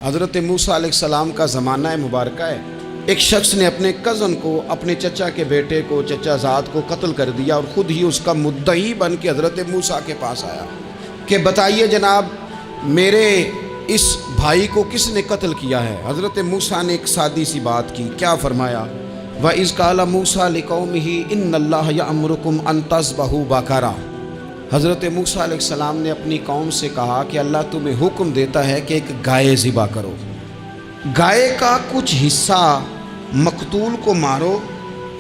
حضرت موسیٰ علیہ السلام کا زمانہ مبارکہ ہے۔ ایک شخص نے اپنے کزن کو، اپنے چچا کے بیٹے کو، چچا زاد کو قتل کر دیا اور خود ہی اس کا مدعی بن کے حضرت موسیٰ کے پاس آیا کہ بتائیے جناب میرے اس بھائی کو کس نے قتل کیا ہے؟ حضرت موسیٰ نے ایک سادی سی بات کی، کیا فرمایا؟ وَإِذْ قَالَ مُوسَىٰ لِقَوْمِهِ إِنَّ اللَّهَ يَأْمُرُكُمْ أَن تَذْبَحُوا بَقَرَةً۔ حضرت موسیٰ علیہ السلام نے اپنی قوم سے کہا کہ اللہ تمہیں حکم دیتا ہے کہ ایک گائے ذبح کرو، گائے کا کچھ حصہ مقتول کو مارو،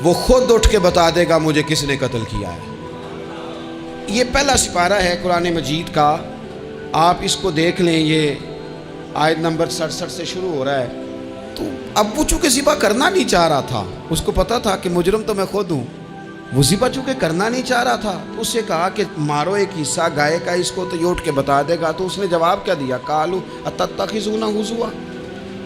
وہ خود اٹھ کے بتا دے گا مجھے کس نے قتل کیا ہے۔ یہ پہلا سپارہ ہے قرآن مجید کا، آپ اس کو دیکھ لیں، یہ آیت نمبر 67 سے شروع ہو رہا ہے۔ تو اب وہ چونکہ ذبح کرنا نہیں چاہ رہا تھا، اس کو پتا تھا کہ مجرم تو میں خود ہوں، وہ ذبح چونکہ کرنا نہیں چاہ رہا تھا تو اس سے کہا کہ مارو ایک حصہ گائے کا، اس کو تو یہ اٹھ کے بتا دے گا۔ تو اس نے جواب کیا دیا؟ قالوا اتتخذون ہزوا،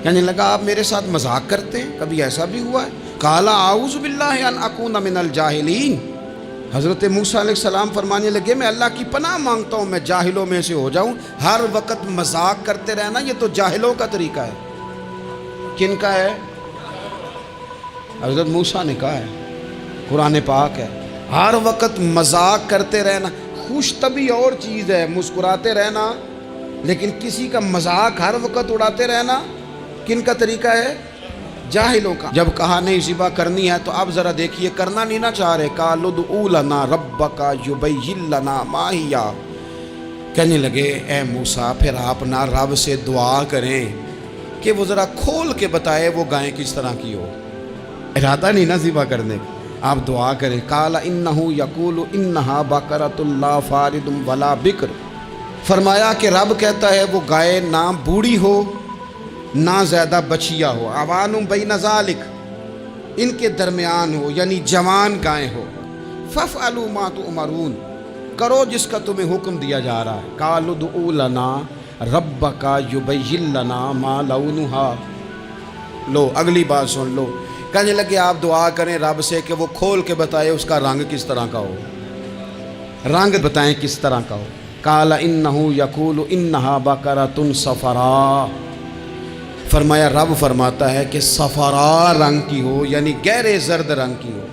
یعنی لگا آپ میرے ساتھ مذاق کرتے ہیں، کبھی ایسا بھی ہوا ہے؟ قال اعوذ باللہ ان اکون من الجاہلین۔ حضرت موسیٰ علیہ السلام فرمانے لگے میں اللہ کی پناہ مانگتا ہوں میں جاہلوں میں سے ہو جاؤں۔ ہر وقت مذاق کرتے رہنا یہ تو جاہلوں کا طریقہ ہے۔ کن کا ہے؟ حضرت موسیٰ نے کہا ہے، قرآن پاک ہے، ہر وقت مذاق کرتے رہنا۔ خوش طبعی اور چیز ہے، مسکراتے رہنا، لیکن کسی کا مذاق ہر وقت اڑاتے رہنا کن کا طریقہ ہے؟ جاہلوں کا۔ جب کہا نہیں ذبح کرنی ہے تو اب ذرا دیکھیے کرنا نہیں نہ چاہ رہے۔ قالوا ادع لنا ربک یبین لنا ما ہی، کہنے لگے اے موسیٰ پھر آپ نہ رب سے دعا کریں کہ وہ ذرا کھول کے بتائے وہ گائے کس طرح کی ہو۔ ارادہ نہیں نہ ذبح کرنے کا، آپ دعا کریں۔ قال انہ یقول انہا بقرۃ لا فارض ولا بکر، فرمایا کہ رب کہتا ہے وہ گائے نہ بوڑھی ہو نہ زیادہ بچیا ہو، عوان بین ذالک، ان کے درمیان ہو، یعنی جوان گائے ہو۔ فافعلوا ما تؤمرون، کرو جس کا تمہیں حکم دیا جا رہا ہے۔ قالوا ادع لنا ربک یبین لنا ما لونھا، لو اگلی بات سن لو، کہنے لگے آپ دعا کریں رب سے کہ وہ کھول کے بتائے اس کا رنگ کس طرح کا ہو، رنگ بتائیں کس طرح کا ہو۔ قال انہ یقول انہا بقرۃ صفراء، فرمایا رب فرماتا ہے کہ صفراء رنگ کی ہو، یعنی گہرے زرد رنگ کی ہو۔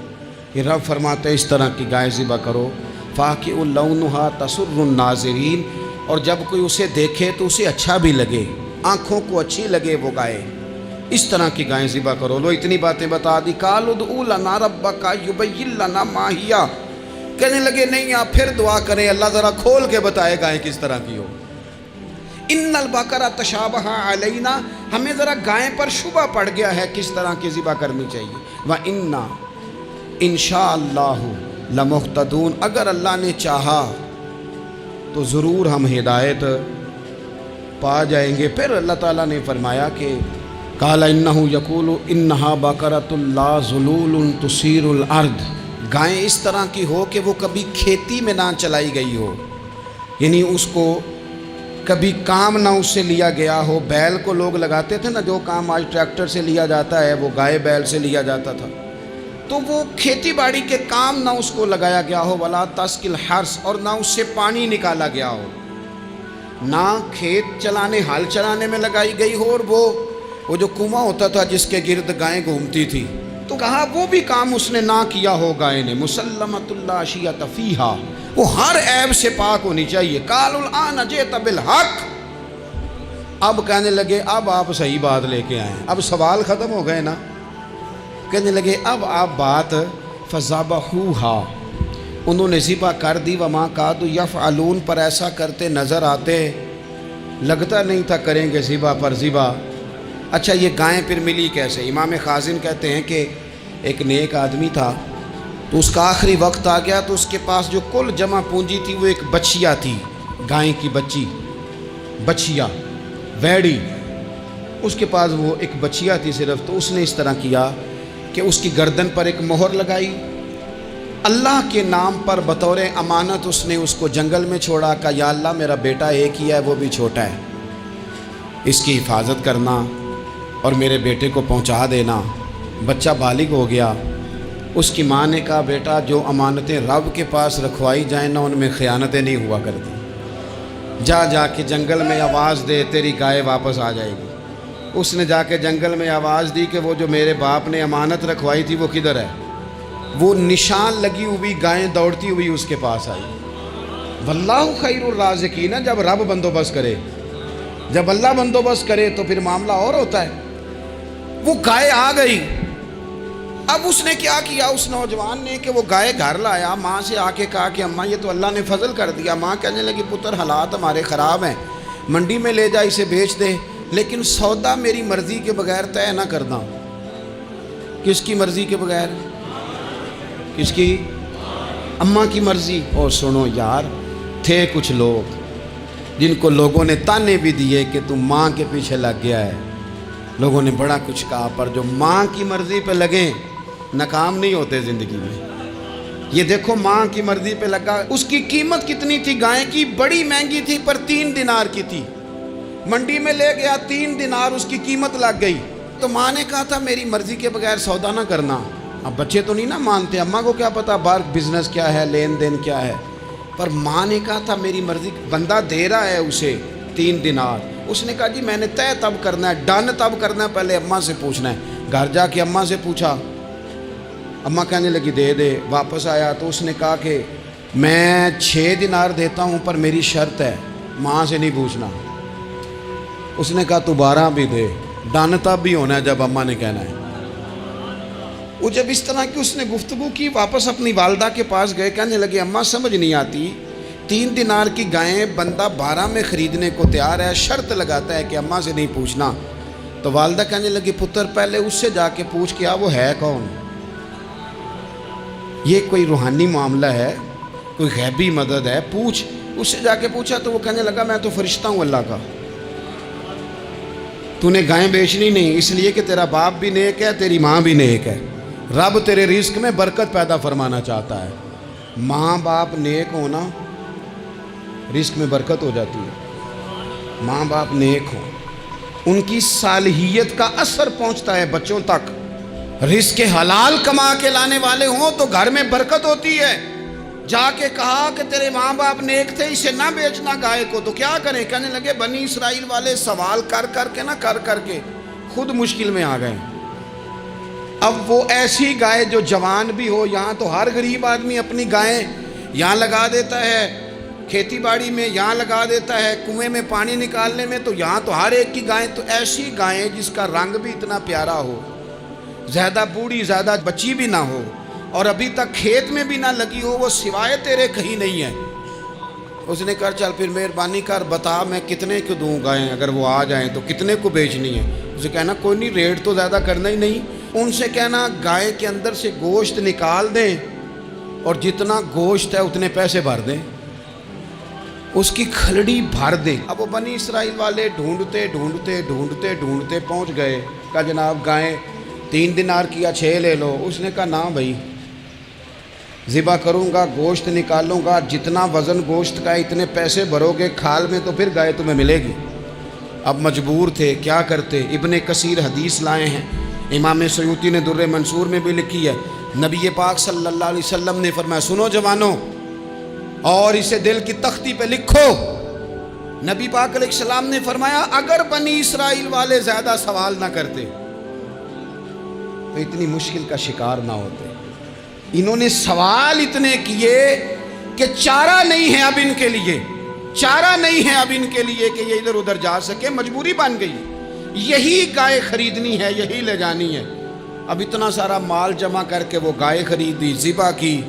یہ رب فرماتا ہے اس طرح کی گائے ذبح کرو۔ فاقع لونھا تسر الناظرین، اور جب کوئی اسے دیکھے تو اسے اچھا بھی لگے، آنکھوں کو اچھی لگے وہ گائے، اس طرح کی گائیں ذبح کرو۔ لو اتنی باتیں بتا دی۔ قالوا ادع لنا ربک یبین لنا ما ہی، کہنے لگے نہیں آپ پھر دعا کریں اللہ ذرا کھول کے بتائے گائیں کس طرح کی ہو۔ ان البقرہ تشابہ علینا، ہمیں ذرا گائیں پر شبہ پڑ گیا ہے کس طرح کی ذبح کرنی چاہیے۔ وَإِنَّا انشاءاللہ لمہتدون، اگر اللہ نے چاہا تو ضرور ہم ہدایت پا جائیں گے۔ پھر اللہ تعالیٰ نے فرمایا کہ قال انہ یقول انہا بقرۃ لا ذلول تثیر الارض، گائیں اس طرح کی ہو کہ وہ کبھی کھیتی میں نہ چلائی گئی ہو، یعنی اس کو کبھی کام نہ اس سے لیا گیا ہو۔ بیل کو لوگ لگاتے تھے نا، جو کام آج ٹریکٹر سے لیا جاتا ہے وہ گائے بیل سے لیا جاتا تھا، تو وہ کھیتی باڑی کے کام نہ اس کو لگایا گیا ہو۔ ولا تسقی الحرث، اور نہ اس سے پانی نکالا گیا ہو، نہ کھیت چلانے ہل چلانے میں لگائی گئی ہو، اور وہ جو کنواں ہوتا تھا جس کے گرد گائیں گھومتی تھی، تو کہا وہ بھی کام اس نے نہ کیا ہو گائے نے۔ مسلمۃ لا شیۃ فیہا، وہ ہر عیب سے پاک ہونی چاہیے۔ قالوا الآن جئت بالحق، اب کہنے لگے اب آپ صحیح بات لے کے آئے، اب سوال ختم ہو گئے نا، کہنے لگے اب آپ بات فذبحوہا، انہوں نے ذبح کر دی۔ وما کادوا یفعلون، پر ایسا کرتے نظر آتے، لگتا نہیں تھا کریں گے ذبح پر ذبح۔ اچھا یہ گائیں پھر ملی کیسے؟ امام خازن کہتے ہیں کہ ایک نیک آدمی تھا، تو اس کا آخری وقت آ گیا، تو اس کے پاس جو کل جمع پونجی تھی وہ ایک بچیا تھی، گائیں کی بچی، بچیا ویڑی، اس کے پاس وہ ایک بچیا تھی صرف۔ تو اس نے اس طرح کیا کہ اس کی گردن پر ایک مہر لگائی، اللہ کے نام پر بطور امانت اس نے اس کو جنگل میں چھوڑا، کہا یا اللہ میرا بیٹا ایک ہی ہے وہ بھی چھوٹا ہے، اس کی حفاظت کرنا اور میرے بیٹے کو پہنچا دینا۔ بچہ بالغ ہو گیا، اس کی ماں نے کہا بیٹا جو امانتیں رب کے پاس رکھوائی جائیں نا ان میں خیانتیں نہیں ہوا کرتی، جا کے جنگل میں آواز دے تیری گائے واپس آ جائے گی۔ اس نے جا کے جنگل میں آواز دی کہ وہ جو میرے باپ نے امانت رکھوائی تھی وہ کدھر ہے؟ وہ نشان لگی ہوئی گائیں دوڑتی ہوئی اس کے پاس آئی۔ واللہ خیر الرازقین، جب رب بندوبست کرے، جب اللہ بندوبست کرے تو پھر معاملہ اور ہوتا ہے۔ وہ گائے آ گئی۔ اب اس نے کیا کیا اس نوجوان نے کہ وہ گائے گھر لایا، ماں سے آ کے کہا کہ اماں یہ تو اللہ نے فضل کر دیا۔ ماں کہنے لگی پتر حالات ہمارے خراب ہیں، منڈی میں لے جا اسے بیچ دے، لیکن سودا میری مرضی کے بغیر طے نہ کرنا۔ کس کی مرضی کے بغیر؟ کس کی؟ اماں کی مرضی۔ اور سنو یار، تھے کچھ لوگ جن کو لوگوں نے تانے بھی دیے کہ تم ماں کے پیچھے لگ گیا ہے، لوگوں نے بڑا کچھ کہا، پر جو ماں کی مرضی پہ لگیں ناکام نہیں ہوتے زندگی میں۔ یہ دیکھو ماں کی مرضی پہ لگا۔ اس کی قیمت کتنی تھی گائے کی؟ بڑی مہنگی تھی، پر 3 دینار کی تھی۔ منڈی میں لے گیا، 3 دینار اس کی قیمت لگ گئی۔ تو ماں نے کہا تھا میری مرضی کے بغیر سودا نہ کرنا۔ اب بچے تو نہیں نا مانتے، اماں کو کیا پتا باہر بزنس کیا ہے، لین دین کیا ہے، پر ماں نے کہا تھا میری مرضی۔ بندہ دے رہا ہے اسے 3 دینار، اس نے کہا جی میں نے طے تب کرنا ہے، ڈن تب کرنا ہے، پہلے اماں سے پوچھنا ہے۔ گھر جا کے اماں سے پوچھا، اماں کہنے لگی دے دے۔ واپس آیا تو اس نے کہا کہ میں 6 دینار دیتا ہوں پر میری شرط ہے، ماں سے نہیں پوچھنا۔ اس نے کہا تو 12 بھی دے، ڈن تب بھی ہونا ہے جب اماں نے کہنا ہے۔ وہ جب اس طرح کی اس نے گفتگو کی، واپس اپنی والدہ کے پاس گئے، کہنے لگے اماں سمجھ نہیں آتی، 3 دینار کی گائیں بندہ 12 میں خریدنے کو تیار ہے، شرط لگاتا ہے کہ اماں سے نہیں پوچھنا۔ تو والدہ کہنے لگی پتر پہلے اس سے جا کے پوچھ کیا وہ ہے کون؟ یہ کوئی روحانی معاملہ ہے، کوئی غیبی مدد ہے، پوچھ۔ اس سے جا کے پوچھا تو وہ کہنے لگا میں تو فرشتہ ہوں اللہ کا، تو نے گائیں بیچنی نہیں، اس لیے کہ تیرا باپ بھی نیک ہے، تیری ماں بھی نیک ہے، رب تیرے رزق میں برکت پیدا فرمانا چاہتا ہے۔ ماں باپ نیک ہونا رزق میں برکت ہو جاتی ہے۔ ماں باپ نیک ہوں، ان کی صالحیت کا اثر پہنچتا ہے بچوں تک۔ رزق حلال کما کے لانے والے ہوں تو گھر میں برکت ہوتی ہے۔ جا کے کہا کہ تیرے ماں باپ نیک تھے، اسے نہ بیچنا گائے کو، تو کیا کریں؟ کہنے لگے بنی اسرائیل والے سوال کر کر کے خود مشکل میں آ گئے۔ اب وہ ایسی گائے جو جوان بھی ہو، یہاں تو ہر غریب آدمی اپنی گائیں یہاں لگا دیتا ہے، کھیتی باڑی میں یہاں لگا دیتا ہے، کنویں میں پانی نکالنے میں، تو یہاں تو ہر ایک کی گائیں، تو ایسی گائیں جس کا رنگ بھی اتنا پیارا ہو، زیادہ بوڑھی زیادہ بچی بھی نہ ہو، اور ابھی تک کھیت میں بھی نہ لگی ہو، وہ سوائے تیرے کہیں نہیں ہے۔ اس نے کہا چل پھر مہربانی کر بتا میں کتنے کو دوں گائیں، اگر وہ آ جائیں تو کتنے کو بیچنی ہے؟ اسے کہنا کوئی نہیں، ریٹ تو زیادہ کرنا ہی نہیں، ان سے کہنا گائے کے اندر سے گوشت نکال دیں اور جتنا گوشت ہے اتنے پیسے بھر دیں، اس کی کھلڑی بھر دیں۔ اب وہ بنی اسرائیل والے ڈھونڈتے پہنچ گئے، کہا جناب گائیں 3 دینار کیا 6 لے لو۔ اس نے کہا نہ بھائی، ذبح کروں گا، گوشت نکالوں گا، جتنا وزن گوشت کا اتنے پیسے بھرو گے کھال میں تو پھر گائے تمہیں ملے گی۔ اب مجبور تھے، کیا کرتے؟ ابن کثیر حدیث لائے ہیں، امام سیوطی نے در منصور میں بھی لکھی ہے، نبی پاک صلی اللہ علیہ وسلم نے فرمایا سنو جوانوں اور اسے دل کی تختی پہ لکھو، نبی پاک علیہ السلام نے فرمایا اگر بنی اسرائیل والے زیادہ سوال نہ کرتے تو اتنی مشکل کا شکار نہ ہوتے۔ انہوں نے سوال اتنے کیے کہ چارہ نہیں ہے اب ان کے لیے، چارہ نہیں ہے اب ان کے لیے کہ یہ ادھر ادھر جا سکے، مجبوری بن گئی، یہی گائے خریدنی ہے، یہی لے جانی ہے۔ اب اتنا سارا مال جمع کر کے وہ گائے خریدی، ذبح کی،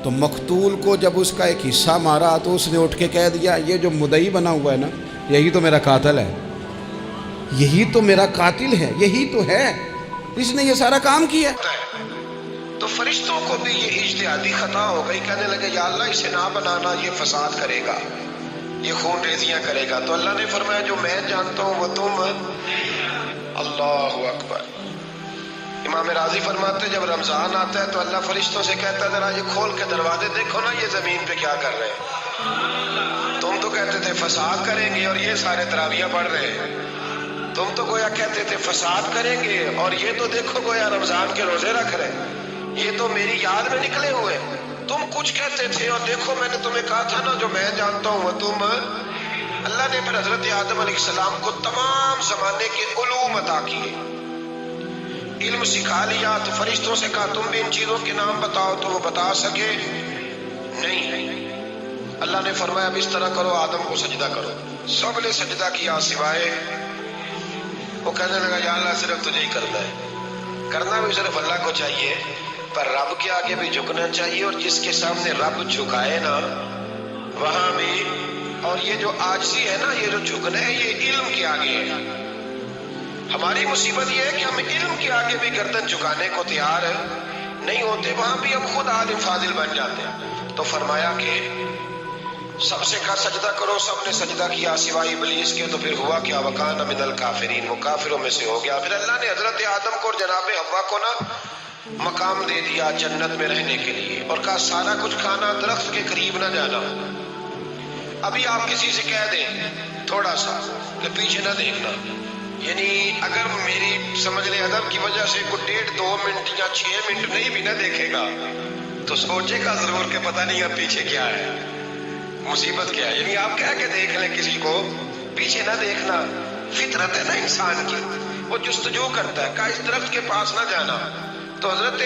تو مقتول کو جب اس کا ایک حصہ مارا تو اس نے اٹھ کے کہہ دیا یہ جو مدعی بنا ہوا ہے نا، یہی تو میرا قاتل ہے، یہی تو میرا قاتل ہے، یہی تو ہے، اس نے یہ سارا کام کیا۔ تو فرشتوں کو بھی یہ اجتہادی خطا ہو گئی، کہنے لگے یا اللہ اسے نہ بنانا، یہ فساد کرے گا، یہ خون ریزیاں کرے گا۔ تو اللہ نے فرمایا جو میں جانتا ہوں وہ تم، اللہ اکبر۔ امام راضی فرماتے جب رمضان آتا ہے تو اللہ فرشتوں سے کہتا ہے ذرا یہ کھول کے دروازے دیکھو نا یہ زمین پہ کیا کر رہے ہیں، تم تو کہتے تھے فساد کریں گے اور یہ سارے تراویحیں پڑھ رہے ہیں، تم تو گویا کہتے تھے فساد کریں گے اور یہ تو دیکھو گویا رمضان کے روزے رکھ رہے ہیں، یہ تو میری یاد میں نکلے ہوئے، تم کچھ کہتے تھے اور دیکھو میں نے تمہیں کہا تھا نا جو میں جانتا ہوں وہ تم۔ اللہ نے پھر حضرت آدم علیہ السلام کو تمام زمانے کے علوم عطا کیے، علم سکھا لیا۔ تو فرشتوں سے کہا تم بھی ان چیزوں کے نام بتاؤ، تو وہ بتا سکے نہیں۔ اللہ نے فرمایا اب اس طرح کرو، آدم کو سجدہ کرو۔ سب نے سجدہ کیا سوائے وہ کہنے لگا یا اللہ صرف تجھے ہی کرنا ہے، کرنا بھی صرف اللہ کو چاہیے، پر رب کے آگے بھی جھکنا چاہیے، اور جس کے سامنے رب جھکائے نا وہاں بھی۔ اور یہ جو عاجزی ہے نا، یہ جو جھکنا ہے، یہ علم کے آگے ہے۔ ہماری مصیبت یہ ہے کہ ہم علم کے آگے بھی گردن جھکانے کو تیار نہیں ہوتے، وہاں بھی ہم خود عالم فاضل بن جاتے ہیں۔ تو فرمایا کہ سب سے کہا سجدہ کرو، سب نے سجدہ کیا سوائے ابلیس کے۔ تو پھر ہوا کیا، وکان من الکافرین، وہ کافروں میں سے ہو گیا۔ پھر اللہ نے حضرت آدم کو اور جناب حوا کو نا مقام دے دیا جنت میں رہنے کے لیے، اور کہا سارا کچھ کھانا، درخت کے قریب نہ جانا۔ ابھی آپ کسی سے کہہ دیں تھوڑا سا کہ پیچھے نہ دیکھنا، یعنی اگر میری سمجھ لیں ادب کی وجہ سے کوئی 1.5-2 منٹ یا 6 منٹ نہیں بھی نہ دیکھے گا تو سوچے گا ضرور کہ پتہ نہیں اب پیچھے کیا ہے، مصیبت کیا ہے۔ یعنی آپ کہہ کے دیکھ لیں کسی کو، پیچھے نہ دیکھنا فطرت ہے نا انسان کی، وہ جستجو کرتا ہے، کہا اس درخت کے پاس نہ جانا۔ تو حضرت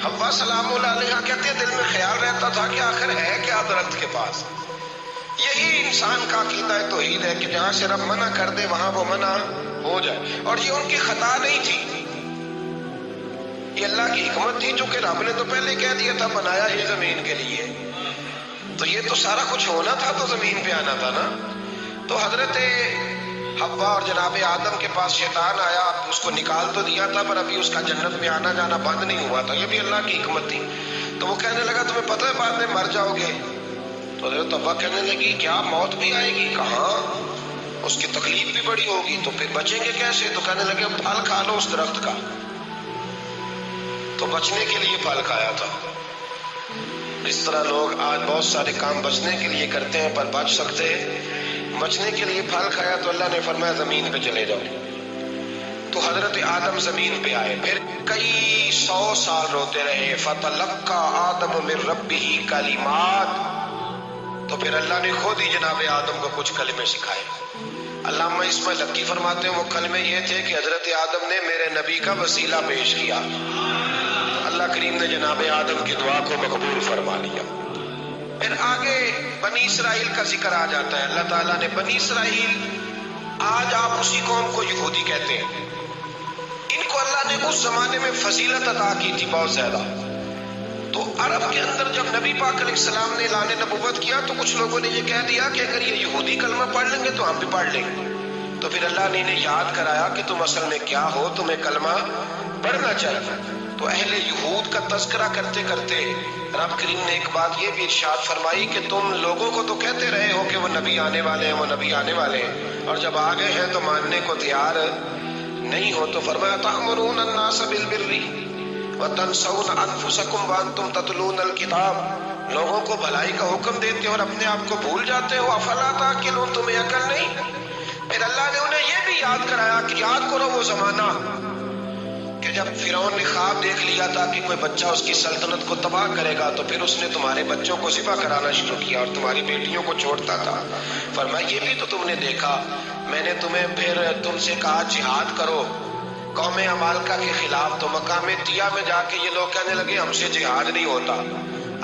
حوا سلام اللہ علیہ کہتے ہیں دل میں خیال رہتا تھا کہ آخر ہے کیا درخت کے پاس۔ یہی انسان کا عقیدہ توحید ہے کہ جہاں سے رب منع کر دے وہاں وہ منع ہو جائے، اور یہ ان کی خطا نہیں تھی، یہ اللہ کی حکمت تھی، چونکہ رب نے تو پہلے کہہ دیا تھا بنایا ہی زمین کے لیے، تو یہ تو سارا کچھ ہونا تھا تو زمین پہ آنا تھا نا۔ تو حضرت حوا اور جناب آدم کے پاس شیطان آیا، اس کو نکال تو دیا تھا پر ابھی اس کا جنت میں آنا جانا بند نہیں ہوا تھا، یہ بھی اللہ کی حکمت تھی۔ تو وہ کہنے لگا تمہیں پتہ ہے بعد میں مر جاؤ گے؟ تو حضرت حوا کہنے لگی کیا موت بھی آئے گی؟ کہاں، اس کی تکلیف بھی بڑی ہوگی، تو پھر بچیں گے کیسے؟ تو کہنے لگے پھل کھا لو اس درخت کا۔ تو بچنے کے لیے پھل کھایا تھا۔ اس طرح لوگ آج بہت سارے کام بچنے کے لیے کرتے ہیں پر بچ سکتے، بچنے کے لیے پھل کھایا تو اللہ نے فرمایا زمین پہ چلے جاؤ۔ تو حضرت آدم زمین پہ آئے، پھر کئی 100 سال روتے رہے۔ فَتَلَقَّى آدَمُ مِن رَبِّهِ کَلِمَاتٍ، تو پھر اللہ نے خود ہی جناب آدم کو کچھ کلمے سکھائے۔ علامہ اسماعیل حقی فرماتے ہیں وہ کلمے یہ تھے کہ حضرت آدم نے میرے نبی کا وسیلہ پیش کیا، اللہ کریم نے جناب آدم کی دعا کو مقبول فرما لیا۔ پھر آگے بنی اسرائیل کا ذکر آ جاتا ہے۔ اللہ تعالیٰ نے بنی اسرائیل، آج آپ اسی قوم کو یہودی کہتے ہیں، ان کو اللہ نے اس زمانے میں فضیلت عطا کی تھی بہت زیادہ۔ تو عرب کے اندر جب نبی پاک علیہ السلام نے اعلان نبوت کیا تو کچھ لوگوں نے یہ کہہ دیا کہ اگر یہ یہودی کلمہ پڑھ لیں گے تو ہم بھی پڑھ لیں گے۔ تو پھر اللہ نے انہیں یاد کرایا کہ تم اصل میں کیا ہو، تمہیں کلمہ پڑھنا چاہیے۔ تو اہل یہود کا تذکرہ کرتے کرتے رب کریم نے ایک بات یہ بھی ارشاد فرمائی کہ تم لوگوں کو تو کہتے رہے ہو کہ وہ نبی آنے والے ہیں، وہ نبی آنے والے ہیں، اور جب آ گئے ہیں تو ماننے کو تیار نہیں ہو۔ تو فرمایا تأمرون الناس بالبر وتنسون انفسکم وانتم تتلون الکتاب، لوگوں کو بھلائی کا حکم دیتے ہو اور اپنے آپ کو بھول جاتے ہو۔ افلا تعقلون، تمہیں عقل نہیں؟ پھر اللہ نے انہیں یہ بھی یاد کرایا کہ یاد کرو وہ زمانہ کہ جب فرعون نے خواب دیکھ لیا تھا کہ کوئی بچہ اس کی سلطنت کو تباہ کرے گا، تو پھر اس نے تمہارے بچوں کو ذبح کرانا شروع کیا اور تمہاری بیٹیوں کو چھوڑتا تھا۔ فرمایا یہ بھی تو تم نے دیکھا، میں نے تمہیں پھر تم سے کہا جہاد کرو قوم عمالقہ کے خلاف، تو مقام طیہ میں جا کے یہ لوگ کہنے لگے ہم سے جہاد نہیں ہوتا۔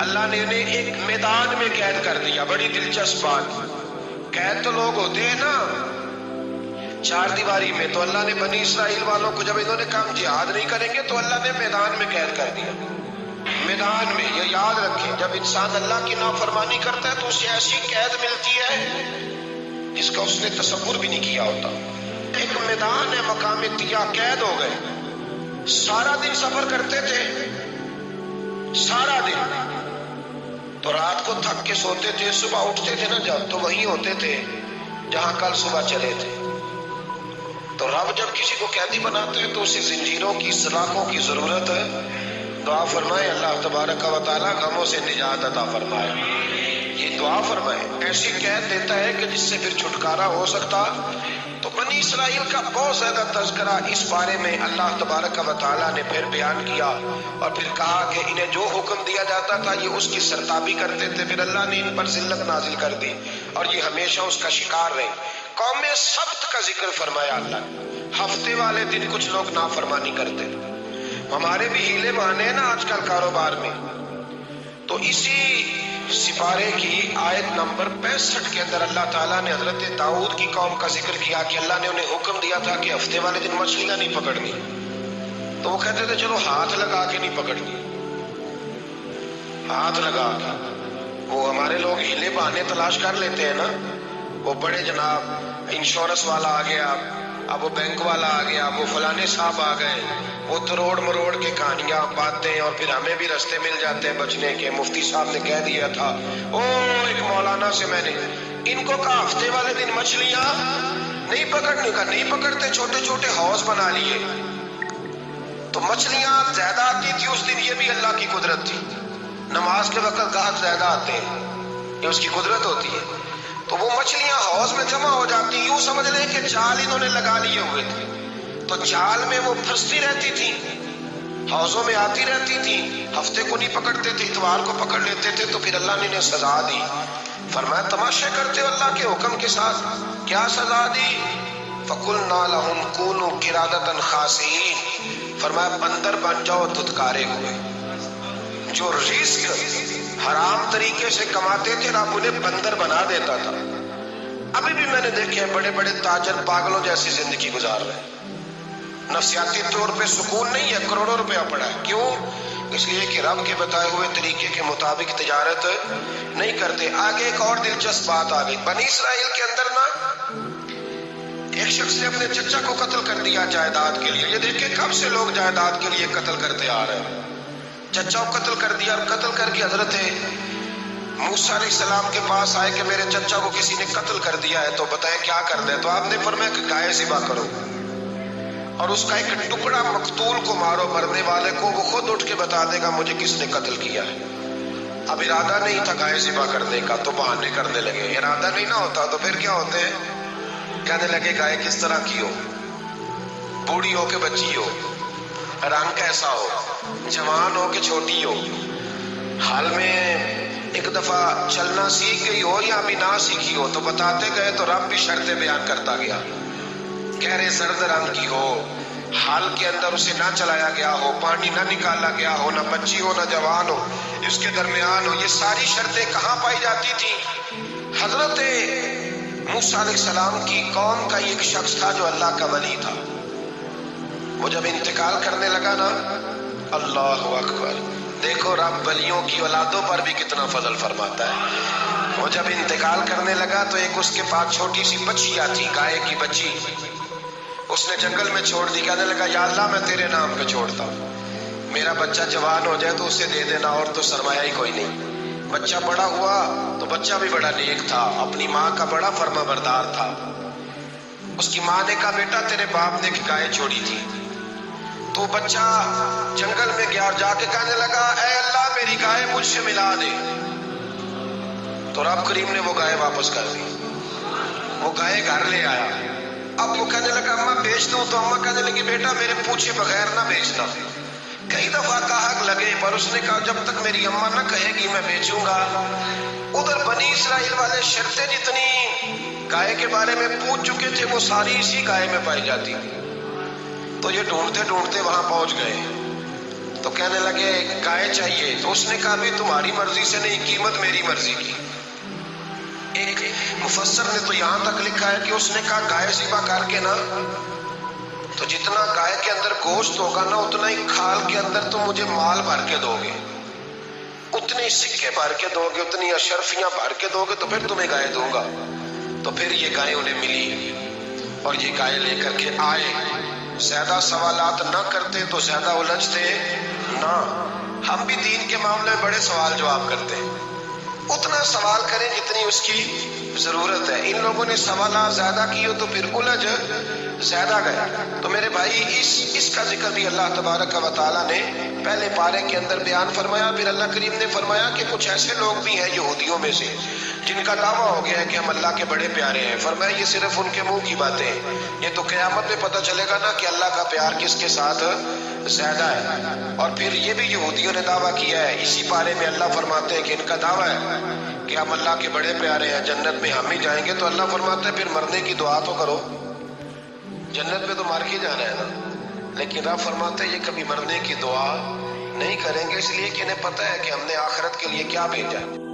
اللہ نے انہیں ایک میدان میں قید کر دیا۔ بڑی دلچسپ بات، قید تو لوگ ہوتے ہیں نا چار دیواری میں، تو اللہ نے بنی اسرائیل والوں کو جب انہوں نے کہا جہاد نہیں کریں گے تو اللہ نے میدان میں قید کر دیا۔ میدان میں، یہ یاد رکھیں جب انسان اللہ کی نافرمانی کرتا ہے تو اسے ایسی قید ملتی ہے جس کا اس نے تصور بھی نہیں کیا ہوتا۔ ایک میدان ہے مقام طیہ، قید ہو گئے، سارا دن سفر کرتے تھے، سارا دن، تو رات کو تھک کے سوتے تھے، صبح اٹھتے تھے نا جب تو وہیں ہوتے تھے جہاں کل صبح چلے تھے۔ تو رب جب کسی کو قیدی بناتے ہیں تو اسے زنجیروں کی، سلاخوں کی ضرورت ہے۔ دعا فرمائے اللہ تبارک و تعالیٰ غموں سے نجات عطا فرمائے۔ یہ دعا فرمائے، ایسی قید دیتا ہے کہ جس سے پھر چھٹکارا ہو سکتا۔ تو بنی اسرائیل کا بہت زیادہ تذکرہ اس بارے میں اللہ تبارک و تعالیٰ نے پھر بیان کیا اور پھر کہا کہ انہیں جو حکم دیا جاتا تھا یہ اس کی سرتابی کرتے تھے، پھر اللہ نے ان پر ذلت نازل کر دی اور یہ ہمیشہ اس کا شکار رہے۔ قوم سبت کا ذکر فرمایا اللہ نے، ہفتے والے دن کچھ لوگ نافرمانی کرتے، ہمارے بھی ہیلے بہانے ہیں نا آج کل کاروبار میں۔ تو اسی سپارے کی آیت نمبر 65 کے اندر اللہ تعالیٰ نے حضرت داؤد کی قوم کا ذکر کیا کہ اللہ نے انہیں حکم دیا تھا کہ ہفتے والے دن مچھلیاں نہیں پکڑنی، تو وہ کہتے تھے چلو ہاتھ لگا کے نہیں پکڑنی، ہاتھ لگا کے۔ وہ ہمارے لوگ ہیلے بہانے تلاش کر لیتے ہیں نا، وہ بڑے جناب انشورنس والا آ گیا، اب وہ بینک والا آ گیا، وہ فلانے صاحب آ گئے، وہ تروڑ مروڑ کے کہانیاں باتیں، اور پھر ہمیں بھی رستے مل جاتے ہیں بچنے کے۔ مفتی صاحب نے کہہ دیا تھا، او ایک مولانا سے میں نے ان کو کہا ہفتے والے دن مچھلیاں نہیں پکڑنے کا، نہیں پکڑتے، چھوٹے چھوٹے حوض بنا لیے تو مچھلیاں زیادہ آتی تھی اس دن۔ یہ بھی اللہ کی قدرت تھی، نماز کے وقت گاہک زیادہ آتے ہیں، یہ اس کی قدرت ہوتی ہے۔ تو وہ مچھلیاں حوض میں جمع ہو جاتی، یوں سمجھ لیں کہ جال انہوں نے لگا لیے ہوئے تھے، تو جال میں وہ پھنستی رہتی تھی، حوضوں میں آتی رہتی تھی، ہفتے کو نہیں پکڑتے تھے، اتوار کو پکڑ لیتے تھے، تو پھر اللہ نے انہیں سزا دی۔ فرمایا تماشے کرتے ہو اللہ کے حکم کے ساتھ، کیا سزا دی؟ فَقُلْنَا لَهُمْ كُونُوا قِرَادَةً خَاسِئِينَ، فرمایا بندر بن جاؤ دھتکارے ہوئے۔ جو رزق حرام طریقے سے کماتے تھے رب انہیں بندر بنا دیتا تھا۔ ابھی بھی میں نے دیکھے ہیں بڑے بڑے تاجر پاگلوں جیسی زندگی گزار رہے ہیں، نفسیاتی طور پہ سکون نہیں ہے، کروڑوں روپیہ پڑا ہے۔ کیوں؟ اس لیے کہ رب کے بتائے ہوئے طریقے کے مطابق تجارت نہیں کرتے۔ آگے ایک اور دلچسپ بات آ گئی، بنی اسرائیل کے اندر نا ایک شخص نے اپنے چچا کو قتل کر دیا جائیداد کے لیے۔ یہ دیکھیں کب سے لوگ جائیداد کے لیے قتل کرتے آ رہے ہیں۔ چچا کو قتل کر دیا، اور قتل کر کے حضرت موسیٰ علیہ السلام کے پاس آئے کہ میرے چچا کو کسی نے قتل کر دیا ہے، تو بتائیں کیا کر دیں؟ تو آپ نے فرمایا کہ گائے ذبح کرو اور اس کا ایک ٹکڑا مقتول کو مارو، مرنے والے کو وہ خود اٹھ کے بتا دے گا مجھے کس نے قتل کیا ہے۔ اب ارادہ نہیں تھا گائے ذبح کرنے کا تو بہانے کرنے لگے، ارادہ نہیں نہ ہوتا تو پھر کیا ہوتے ہیں؟ کہنے لگے گائے کس طرح کی ہو، بوڑھی ہو کہ بچی ہو، رنگ کیسا ہو، جوان ہو کہ چھوٹی ہو، حال میں ایک دفعہ چلنا سیکھ گئی ہو یا ابھی نہ سیکھی ہو، تو بتاتے گئے تو رب بھی شرطیں بیان کرتا گیا۔ گہرے زرد رنگ کی ہو، حال کے اندر اسے نہ چلایا گیا ہو، پانی نہ نکالا گیا ہو، نہ بچی ہو نہ جوان ہو، اس کے درمیان ہو، یہ ساری شرطیں کہاں پائی جاتی تھی؟ حضرت موسیٰ علیہ السلام کی قوم کا ایک شخص تھا جو اللہ کا ولی تھا، وہ جب انتقال کرنے لگا نا، اللہ اکبر، دیکھو رب ولیوں کی اولادوں پر بھی کتنا فضل فرماتا ہے۔ وہ جب انتقال کرنے لگا تو ایک اس کے پاس چھوٹی سی بچی آتی، گائے کی بچی، اس نے جنگل میں چھوڑ دی، کہنے لگا یا اللہ میں تیرے نام پہ چھوڑتا ہوں، میرا بچہ جوان ہو جائے تو اسے دے دینا، اور تو سرمایہ ہی کوئی نہیں۔ بچہ بڑا ہوا تو بچہ بھی بڑا نیک تھا، اپنی ماں کا بڑا فرما بردار تھا۔ اس کی ماں نے کہا بیٹا تیرے باپ نے ایک گائے چھوڑی تھی، تو بچہ جنگل میں گیا اور جا کے کہنے لگا اے اللہ میری گائے مجھ سے ملا دے، تو رب کریم نے وہ گائے واپس کر دی، وہ گائے گھر لے آیا۔ اب وہ کہنے لگا اماں بیچ دوں، تو اماں کہنے لگی بیٹا میرے پوچھے بغیر نہ بیچنا۔ کئی دفعہ کہا لگے پر اس نے کہا جب تک میری اماں نہ کہے گی میں بیچوں گا۔ ادھر بنی اسرائیل والے شرطیں جتنی گائے کے بارے میں پوچھ چکے تھے وہ ساری اسی گائے میں پائی جاتی تھی، تو یہ ڈھونڈتے ڈھونڈتے وہاں پہنچ گئے، تو کہنے لگے گائے چاہیے، تو اس نے کہا بھی تمہاری مرضی سے نہیں، قیمت میری مرضی کی۔ ایک مفسر نے تو یہاں تک لکھا ہے کہ اس نے کہا گائے ذبح کر کے نا، تو جتنا گائے کے اندر گوشت ہوگا نا اتنا ہی کھال کے اندر تم مجھے مال بھر کے دو گے، اتنے سکے بھر کے دو گے، اتنی اشرفیاں بھر کے دو گے تو پھر تمہیں گائے دوں گا۔ تو پھر یہ گائے انہیں ملی اور یہ گائے لے کر کے آئے۔ زیادہ سوالات نہ کرتے تو زیادہ الجھتے نہ، ہم بھی دین کے معاملے میں بڑے سوال جواب کرتے ہیں، اتنا سوال کریں جتنی اس کی ضرورت ہے. ان لوگوں نے سوالات زیادہ کیے تو پھر الجھ زیادہ گئے. تو میرے بھائی اس کا ذکر بھی اللہ تبارک و تعالیٰ نے پہلے پارے کے اندر بیان فرمایا. پھر اللہ کریم نے فرمایا کہ کچھ ایسے لوگ بھی ہیں یہودیوں میں سے جن کا دعویٰ ہو گیا ہے کہ ہم اللہ کے بڑے پیارے ہیں. فرمایا یہ صرف ان کے منہ کی باتیں ہیں, یہ تو قیامت میں پتہ چلے گا نا کہ اللہ کا پیار کس کے ساتھ زیادہ ہے. اور پھر یہ بھی یہودیوں نے دعویٰ کیا ہے, اسی پارے میں اللہ فرماتے ہیں کہ ان کا دعویٰ ہے کہ ہم اللہ کے بڑے پیارے ہیں, جنت میں ہم ہی جائیں گے. تو اللہ فرماتا ہے پھر مرنے کی دعا تو کرو, جنت میں تو مر کے جانا ہے نا. لیکن رب فرماتے ہیں یہ کبھی مرنے کی دعا نہیں کریں گے, اس لیے کہ انہیں پتہ ہے کہ ہم نے آخرت کے لیے کیا بھیجا ہے.